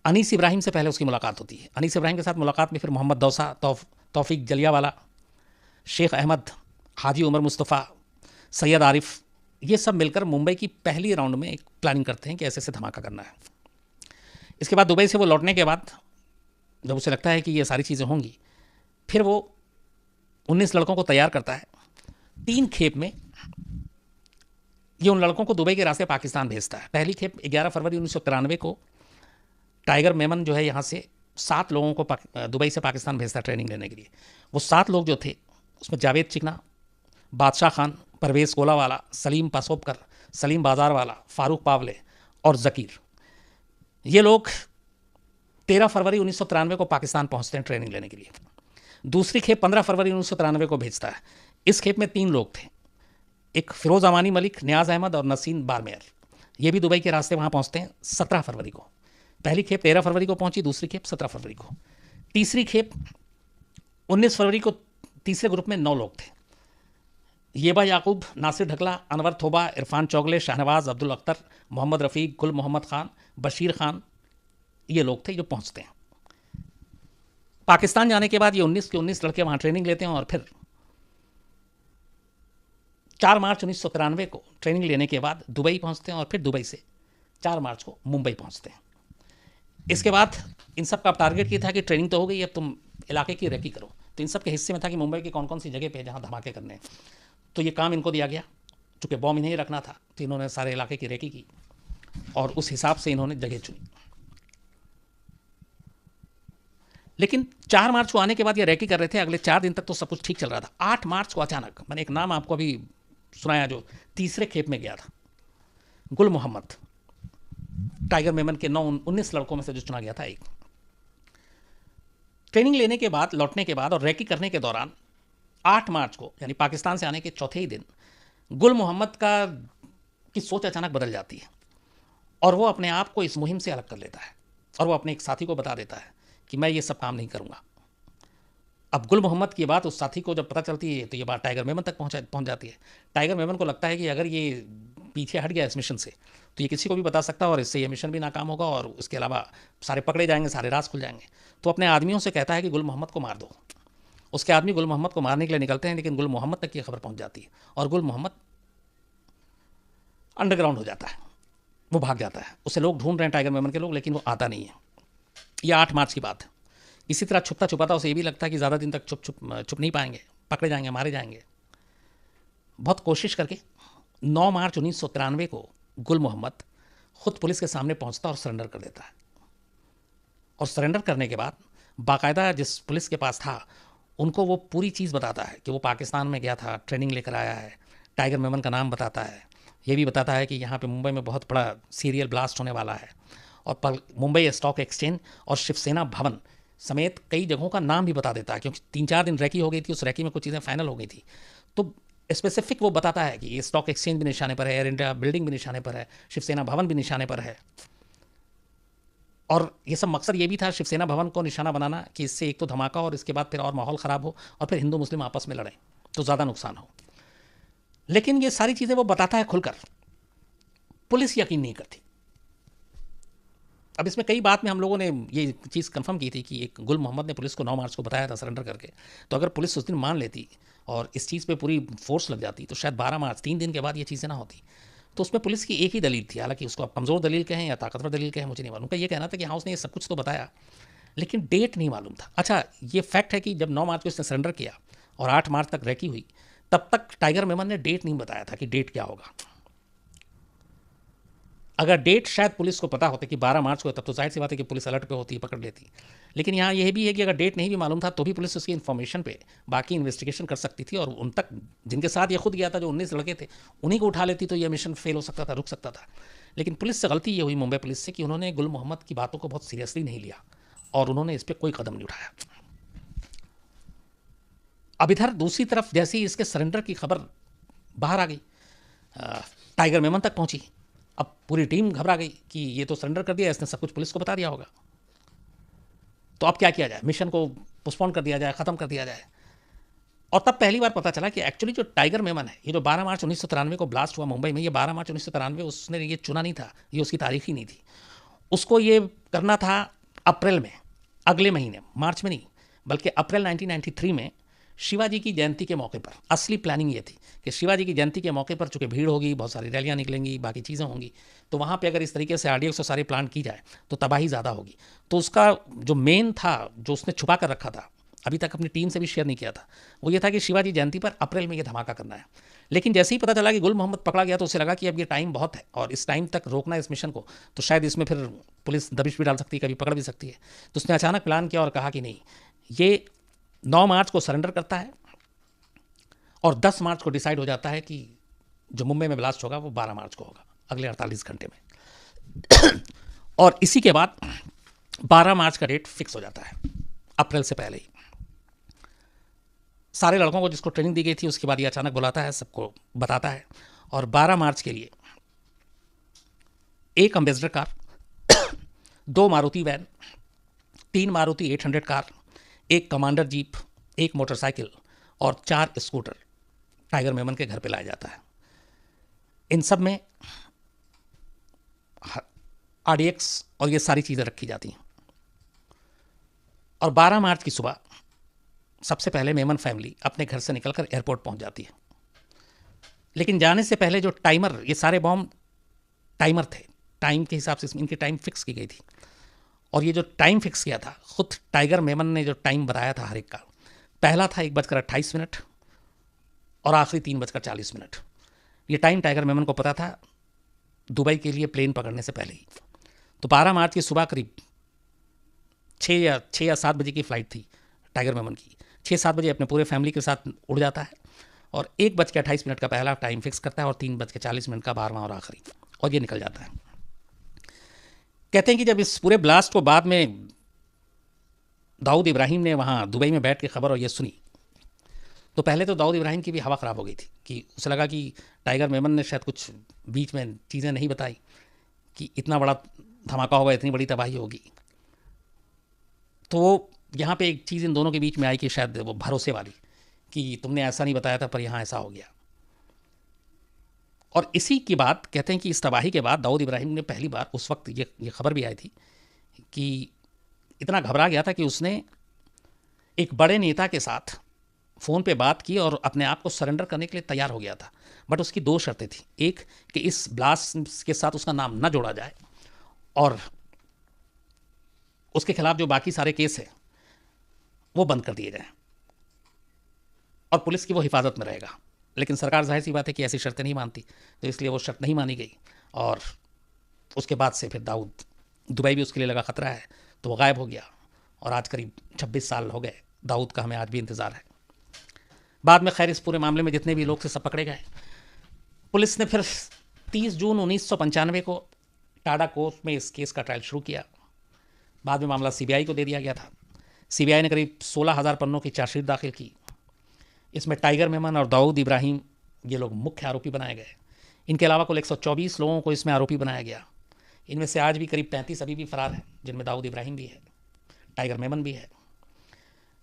अनीस इब्राहिम से पहले उसकी मुलाकात होती है। अनीस इब्राहिम के साथ मुलाकात में फिर मोहम्मद दौसा, तौफीक जलियावाला, शेख अहमद, हाजी उमर मुस्तफ़ा, सैयद आरिफ, ये सब मिलकर मुंबई की पहली राउंड में एक प्लानिंग करते हैं कि ऐसे धमाका करना है। इसके बाद दुबई से वो लौटने के बाद जब उसे लगता है कि ये सारी चीज़ें होंगी, फिर वो 19 लड़कों को तैयार करता है। 3 खेप में ये उन लड़कों को दुबई के रास्ते पाकिस्तान भेजता है। पहली खेप 11 फरवरी 1993 को टाइगर मेमन जो है यहाँ से 7 लोगों को दुबई से पाकिस्तान भेजता ट्रेनिंग लेने के लिए। वो 7 लोग जो थे उसमें जावेद चिकना, बादशाह खान, परवेज़ गोलावाला, सलीम पासोबकर, सलीम बाजार वाला, फारूक पावले और ज़कीर। ये लोग 13 फरवरी 1993 को पाकिस्तान पहुंचते हैं ट्रेनिंग लेने के लिए। दूसरी खेप 15 फरवरी 1993 को भेजता है। इस खेप में 3 लोग थे, एक फिरोज़ अमानी मलिक, नियाज़ अहमद और नसीम बारमेयर। ये भी दुबई के रास्ते वहाँ पहुँचते हैं 17 फरवरी को। पहली खेप 13 फरवरी को पहुँची, दूसरी खेप 17 फरवरी को। तीसरी खेप 19 फरवरी को तीसरे ग्रुप में 9 लोग थे, येबा याकूब, नासिर ढकला, अनवर थोबा, इरफान चौगले, शाहनवाज, अब्दुल अख्तर, मोहम्मद रफ़ीक, गुल मोहम्मद खान, बशीर खान, ये लोग थे जो पहुँचते हैं। पाकिस्तान जाने के बाद ये 19 के 19 लड़के वहाँ ट्रेनिंग लेते हैं और फिर 4 मार्च 1993 को ट्रेनिंग लेने के बाद दुबई पहुँचते हैं और फिर दुबई से 4 मार्च को मुंबई पहुँचते हैं। इसके बाद इन सब का टारगेट ये था कि ट्रेनिंग तो हो गई, अब तुम इलाके की रेकी करो। तो इन सब के हिस्से में था कि मुंबई की कौन कौन सी जगह पे जहाँ धमाके करने हैं। तो ये काम इनको दिया गया, चूँकि बॉम्ब इन्हें रखना था तो इन्होंने सारे इलाके की रेकी की और उस हिसाब से इन्होंने जगह चुनी। लेकिन 4 मार्च को आने के बाद ये रेकी कर रहे थे, अगले 4 दिन तक तो सब कुछ ठीक चल रहा था। 8 मार्च को अचानक, मैंने एक नाम आपको अभी सुनाया जो तीसरे खेप में गया था, गुल मोहम्मद, टाइगर मेमन के 19 लड़कों में से जो चुना गया था एक। ट्रेनिंग लेने के बाद, लौटने के बाद और रेकी करने के दौरान 8 मार्च को यानी पाकिस्तान से आने के चौथे ही दिन गुल मोहम्मद की सोच अचानक बदल जाती है और वो अपने आप को इस मुहिम से अलग कर लेता है और वो अपने एक साथी को बता देता है कि मैं ये सब काम नहीं करूँगा। अब गुल मोहम्मद की बात उस साथी को जब पता चलती है तो ये बात टाइगर मेमन तक पहुँच जाती है। टाइगर मेमन को लगता है कि अगर ये पीछे हट गया इस मिशन से तो ये किसी को भी बता सकता है और इससे ये मिशन भी नाकाम होगा और उसके अलावा सारे पकड़े जाएंगे, सारे राज खुल जाएंगे। तो अपने आदमियों से कहता है कि गुल मोहम्मद को मार दो। उसके आदमी गुल मोहम्मद को मारने के लिए निकलते हैं, लेकिन गुल मोहम्मद तक ये खबर पहुंच जाती है और गुल मोहम्मद अंडरग्राउंड हो जाता है, वो भाग जाता है। उसे लोग ढूंढ रहे हैं टाइगर मेमन के लोग, लेकिन वो आता नहीं है। यह 8 मार्च की बात है। इसी तरह छुपता छुपाता उसे ये भी लगता है कि ज़्यादा दिन तक छुप नहीं पाएंगे, पकड़े जाएंगे, मारे जाएंगे। बहुत कोशिश करके 9 मार्च 1993 को गुल मोहम्मद खुद पुलिस के सामने पहुंचता और सरेंडर कर देता है। और सरेंडर करने के बाद बाकायदा जिस पुलिस के पास था उनको वो पूरी चीज़ बताता है कि वो पाकिस्तान में गया था, ट्रेनिंग लेकर आया है, टाइगर मेमन का नाम बताता है, ये भी बताता है कि यहाँ पे मुंबई में बहुत बड़ा सीरियल ब्लास्ट होने वाला है और मुंबई स्टॉक एक्सचेंज और शिवसेना भवन समेत कई जगहों का नाम भी बता देता है, क्योंकि 3-4 दिन रैकी हो गई थी, उस रैकी में कुछ चीज़ें फाइनल हो गई थी। तो स्पेसिफिक वो बताता है कि ये स्टॉक एक्सचेंज भी निशाने पर है, एयर इंडिया बिल्डिंग भी निशाने पर है, शिवसेना भवन भी निशाने पर है। और ये सब मकसद ये भी था शिवसेना भवन को निशाना बनाना कि इससे एक तो धमाका और इसके बाद फिर और माहौल ख़राब हो और फिर हिंदू मुस्लिम आपस में लड़ें तो ज़्यादा नुकसान हो। लेकिन ये सारी चीज़ें वो बताता है खुलकर, पुलिस यकीन नहीं करती। अब इसमें कई बात में हम लोगों ने ये चीज़ कंफर्म की थी कि एक गुल मोहम्मद ने पुलिस को 9 मार्च को बताया था सरेंडर करके, तो अगर पुलिस उस दिन मान लेती और इस चीज़ पे पूरी फोर्स लग जाती तो शायद 12 मार्च 3 दिन के बाद ये चीज़ें ना होती। तो उसमें पुलिस की एक ही दलील थी, हालांकि उसको आप कमज़ोर दलील कहें या ताकतवर दलील कहें मुझे नहीं मालूम। का ये कहना था कि हाँ उसने ये सब कुछ तो बताया लेकिन डेट नहीं मालूम था। अच्छा, ये फैक्ट है कि जब 9 मार्च को इसने सरेंडर किया और 8 मार्च तक रैकी हुई, तब तक टाइगर मेमन ने डेट नहीं बताया था कि डेट क्या होगा। अगर डेट शायद पुलिस को पता होता कि 12 मार्च को, तब तो जाहिर सी बात है कि पुलिस अलर्ट पे होती, पकड़ लेती। लेकिन यहाँ यह भी है कि अगर डेट नहीं भी मालूम था तो भी पुलिस उसकी इन्फॉर्मेशन पे बाकी इन्वेस्टिगेशन कर सकती थी और उन तक जिनके साथ ये खुद गया था, जो 19 लड़के थे, उन्हीं को उठा लेती तो यह मिशन फेल हो सकता था, रुक सकता था। लेकिन पुलिस से गलती ये हुई, मुंबई पुलिस से, कि उन्होंने गुल मोहम्मद की बातों को बहुत सीरियसली नहीं लिया और उन्होंने इस पर कोई कदम नहीं उठाया। अब इधर दूसरी तरफ जैसे ही इसके सरेंडर की खबर बाहर आ गई, टाइगर मेमन तक पहुंची, अब पूरी टीम घबरा गई कि ये तो सरेंडर कर दिया, इसने सब कुछ पुलिस को बता दिया होगा, तो अब क्या किया जाए, मिशन को पोस्टपोन कर दिया जाए, ख़त्म कर दिया जाए। और तब पहली बार पता चला कि एक्चुअली जो टाइगर मेमन है, ये जो 12 मार्च 1993 को ब्लास्ट हुआ मुंबई में, ये 12 मार्च 1993 उसने ये चुना नहीं था, ये उसकी तारीख ही नहीं थी। उसको ये करना था अप्रैल में, अगले महीने, मार्च में नहीं, बल्कि अप्रैल 1993 में शिवाजी की जयंती के मौके पर। असली प्लानिंग ये थी कि शिवाजी की जयंती के मौके पर चूँकि भीड़ होगी, बहुत सारी रैलियाँ निकलेंगी, बाकी चीज़ें होंगी, तो वहाँ पे अगर इस तरीके से RDX और सारे प्लान की जाए तो तबाही ज़्यादा होगी। तो उसका जो मेन था, जो उसने छुपा कर रखा था, अभी तक अपनी टीम से भी शेयर नहीं किया था। वो ये था कि शिवाजी जयंती पर अप्रैल में ये धमाका करना है। लेकिन जैसे ही पता चला कि गुल मोहम्मद पकड़ा गया तो उसे लगा कि अब ये टाइम बहुत है और इस टाइम तक रोकना है इस मिशन को, तो शायद इसमें फिर पुलिस दबिश भी डाल सकती है, कभी पकड़ भी सकती है। तो उसने अचानक प्लान किया और कहा कि नहीं, ये 9 मार्च को सरेंडर करता है और 10 मार्च को डिसाइड हो जाता है कि जो मुंबई में ब्लास्ट होगा वो 12 मार्च को होगा, अगले 48 घंटे में। और इसी के बाद 12 मार्च का डेट फिक्स हो जाता है, अप्रैल से पहले ही। सारे लड़कों को जिसको ट्रेनिंग दी गई थी उसके बाद ये अचानक बुलाता है, सबको बताता है और 12 मार्च के लिए एक Ambassador car, 2 Maruti van, 3 Maruti 800 car, एक कमांडर जीप, एक मोटरसाइकिल और 4 स्कूटर टाइगर मेमन के घर पे लाया जाता है। इन सब में RDX और ये सारी चीज़ें रखी जाती हैं। और 12 मार्च की सुबह सबसे पहले मेमन फैमिली अपने घर से निकलकर एयरपोर्ट पहुंच जाती है। लेकिन जाने से पहले जो टाइमर, ये सारे बॉम्ब टाइमर थे, टाइम के हिसाब से इनकी टाइम फिक्स की गई थी। और ये जो टाइम फिक्स किया था, खुद टाइगर मेमन ने जो टाइम बताया था हर एक का, पहला था 1:28 और आखिरी 3:40। ये टाइम टाइगर मेमन को पता था दुबई के लिए प्लेन पकड़ने से पहले ही। तो 12 मार्च की सुबह करीब 6 या 7 बजे की फ़्लाइट थी टाइगर मेमन की। 6-7 बजे अपने पूरे फैमिली के साथ उड़ जाता है और 1:28 का पहला टाइम फिक्स करता है और 3:40 का 12वां और आखिरी, और ये निकल जाता है। कहते हैं कि जब इस पूरे ब्लास्ट को बाद में दाऊद इब्राहिम ने वहाँ दुबई में बैठ के खबर और ये सुनी, तो पहले तो दाऊद इब्राहिम की भी हवा ख़राब हो गई थी कि उसे लगा कि टाइगर मेमन ने शायद कुछ बीच में चीज़ें नहीं बताई कि इतना बड़ा धमाका होगा, इतनी बड़ी तबाही होगी। तो यहाँ पे एक चीज़ इन दोनों के बीच में आई कि शायद वो भरोसे वाली, कि तुमने ऐसा नहीं बताया था पर यहाँ ऐसा हो गया। और इसी की बात कहते हैं कि इस तबाही के बाद दाऊद इब्राहिम ने पहली बार, उस वक्त ये खबर भी आई थी कि इतना घबरा गया था कि उसने एक बड़े नेता के साथ फ़ोन पे बात की और अपने आप को सरेंडर करने के लिए तैयार हो गया था। बट उसकी 2 शर्तें थी। एक कि इस ब्लास्ट के साथ उसका नाम न जोड़ा जाए और उसके खिलाफ जो बाकी सारे केस हैं वो बंद कर दिए जाएं और पुलिस की वो हिफाजत में रहेगा। लेकिन सरकार जाहिर सी बात है कि ऐसी शर्तें नहीं मानती, तो इसलिए वो शर्त नहीं मानी गई। और उसके बाद से फिर दाऊद, दुबई भी उसके लिए लगा ख़तरा है, तो वो गायब हो गया। और आज करीब 26 साल हो गए दाऊद का, हमें आज भी इंतज़ार है। बाद में खैर इस पूरे मामले में जितने भी लोग थे सब पकड़े गए। पुलिस ने फिर 30 जून 1995 को टाडा कोर्ट में इस केस का ट्रायल शुरू किया। बाद में मामला CBI को दे दिया गया था। CBI ने करीब 16,000 पन्नों की चार्जशीट दाखिल की। इसमें टाइगर मेमन और दाऊद इब्राहिम ये लोग मुख्य आरोपी बनाए गए। इनके अलावा कुल 124 लोगों को इसमें आरोपी बनाया गया। इनमें से आज भी करीब 35 अभी भी फरार हैं, जिनमें दाऊद इब्राहिम भी है, टाइगर मेमन भी है,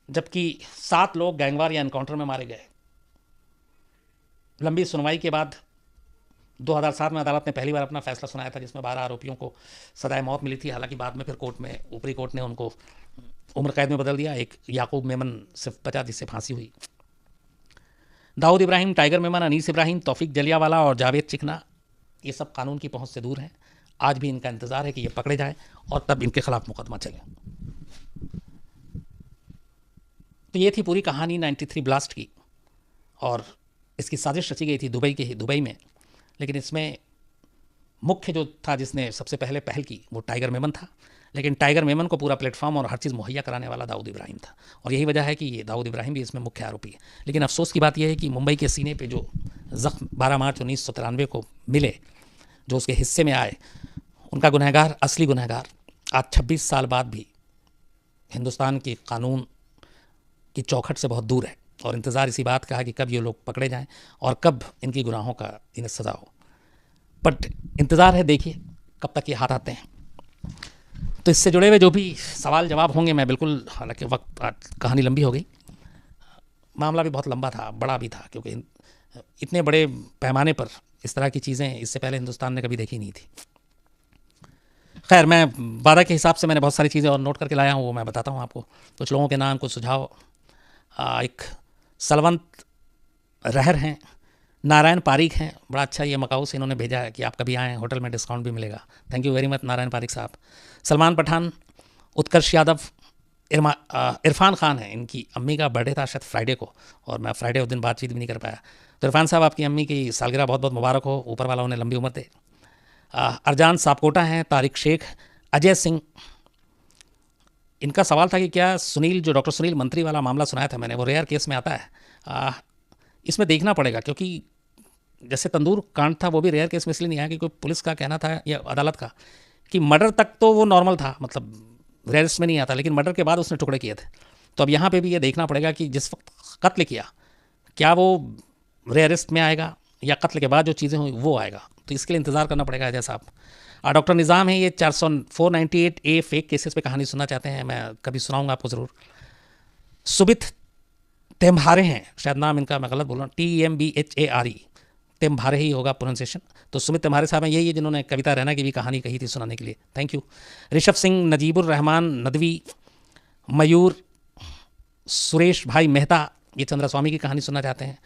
जबकि 7 लोग गैंगवार या एनकाउंटर में मारे गए। लंबी सुनवाई के बाद 2007 में अदालत ने पहली बार अपना फैसला सुनाया था, जिसमें 12 आरोपियों को सजाए मौत मिली थी। हालांकि बाद में फिर कोर्ट में, ऊपरी कोर्ट ने उनको उम्र कैद में बदल दिया। एक याकूब मेमन सिर्फ बचा जिससे फांसी हुई। दाऊद इब्राहिम, टाइगर मेमन, अनीस इब्राहिम, तौफीक जलियावाला और जावेद चिकना, ये सब कानून की पहुंच से दूर हैं। आज भी इनका इंतज़ार है कि ये पकड़े जाएं और तब इनके खिलाफ मुकदमा चले। तो ये थी पूरी कहानी 93 ब्लास्ट की, और इसकी साजिश रची गई थी दुबई में। लेकिन इसमें मुख्य जो था, जिसने सबसे पहले पहल की, वो टाइगर मेमन था। लेकिन टाइगर मेमन को पूरा प्लेटफॉर्म और हर चीज़ मुहैया कराने वाला दाऊद इब्राहिम था, और यही वजह है कि ये दाऊद इब्राहिम भी इसमें मुख्य आरोपी है। लेकिन अफसोस की बात यह है कि मुंबई के सीने पे जो ज़ख्म 12 मार्च 1993 को मिले, जो उसके हिस्से में आए, उनका गुनहगार, असली गुनहगार आज 26 साल बाद भी हिंदुस्तान के कानून की चौखट से बहुत दूर है। और इंतज़ार इसी बात का है कि कब ये लोग पकड़े जाएं और कब इनकी गुनाहों का इन्हें सज़ा हो। बट इंतज़ार है, देखिए कब तक ये हाथ आते हैं। तो इससे जुड़े हुए जो भी सवाल जवाब होंगे, मैं बिल्कुल, हालांकि वक्त, आज कहानी लंबी हो गई, मामला भी बहुत लंबा था, बड़ा भी था, क्योंकि इतने बड़े पैमाने पर इस तरह की चीज़ें इससे पहले हिंदुस्तान ने कभी देखी नहीं थी। खैर, मैं वादा के हिसाब से मैंने बहुत सारी चीज़ें और नोट करके लाया हूँ, वो मैं बताता हूँ आपको। कुछ लोगों के नाम, कुछ सुझाव। एक सलवंत रहर हैं, नारायण पारिक हैं, बड़ा अच्छा ये मकाऊ से इन्होंने भेजा है कि आप कभी आएँ, होटल में डिस्काउंट भी मिलेगा। Thank you very much Narayan Pareek साहब। सलमान पठान, उत्कर्ष यादव, इरफान खान है, इनकी अम्मी का बर्थडे था शायद फ्राइडे को, और मैं फ्राइडे उस दिन बातचीत भी नहीं कर पाया। तो इरफान साहब, आपकी अम्मी की सालगिरह बहुत बहुत मुबारक हो, ऊपर वाला उन्हें लंबी उम्र दे। अरजान सापकोटा हैं, तारिक शेख, अजय सिंह। इनका सवाल था कि क्या सुनील, जो डॉक्टर सुनील मंत्री वाला मामला सुनाया था मैंने, वो रेयर केस में आता है? इसमें देखना पड़ेगा, क्योंकि जैसे तंदूर कांड था वो भी रेयर केस में इसलिए नहीं आया कि कोई पुलिस का कहना था या अदालत का कि मर्डर तक तो वो नॉर्मल था, मतलब रेयर्स में नहीं आता, लेकिन मर्डर के बाद उसने टुकड़े किए थे। तो अब यहाँ पे भी ये देखना पड़ेगा कि जिस वक्त कत्ल किया, क्या वो रेयरिस्ट में आएगा या कत्ल के बाद जो चीज़ें हुई वो आएगा। तो इसके लिए इंतज़ार करना पड़ेगा अजय साहब। डॉक्टर निज़ाम है, ये 498A फेक केसेस पे कहानी सुनना चाहते हैं, मैं कभी सुनाऊंगा आपको ज़रूर। सुबित तेम्भारे हैं, शायद नाम इनका मैं गलत बोल रहा हूँ, TEMBHARE, तेम्भारे ही होगा प्रोनाउंसिएशन। तो सुमित तेम्भारे साहब हैं, यही है जिन्होंने कविता रैना की भी कहानी कही थी सुनाने के लिए, थैंक यू। ऋषभ सिंह, नजीबुर रहमान नदवी, मयूर, सुरेश भाई मेहता, ये चंद्रा स्वामी की कहानी सुनना चाहते हैं।